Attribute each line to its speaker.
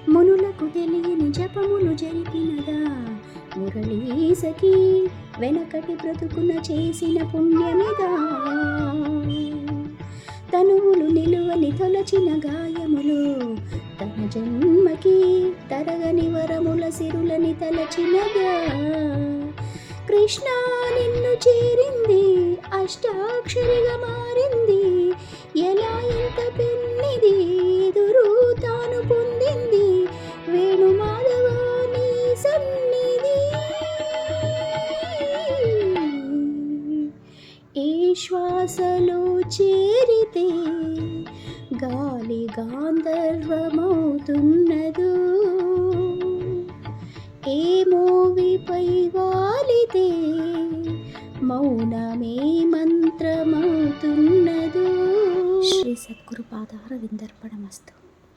Speaker 1: మునులకు తెలియని జపములు జరిపినదా మురళీ సఖీ వెనకటి బ్రతుకున చేసిన పుణ్యమిదా. తనువులు నిలువని తొలచిన గాయములు తన జన్మకి తరగని వరముల సిరులని తలచినదా. కృష్ణ నిన్ను చేరింది అష్టాక్షరిగా మారింది ఎలా ఎంత పెన్నిది ఎదురు తాను పొందింది వేణు మాధవ నీ సన్నిధి. ఏ శ్వాసలో చేరితే గాలి గాంధర్వమవుతున్నదో ఏ మోవిపై వాలితే మౌనమే మంత్రమవుతున్నదో. శ్రీ సద్గురు పాదార విందర్పణమస్తు.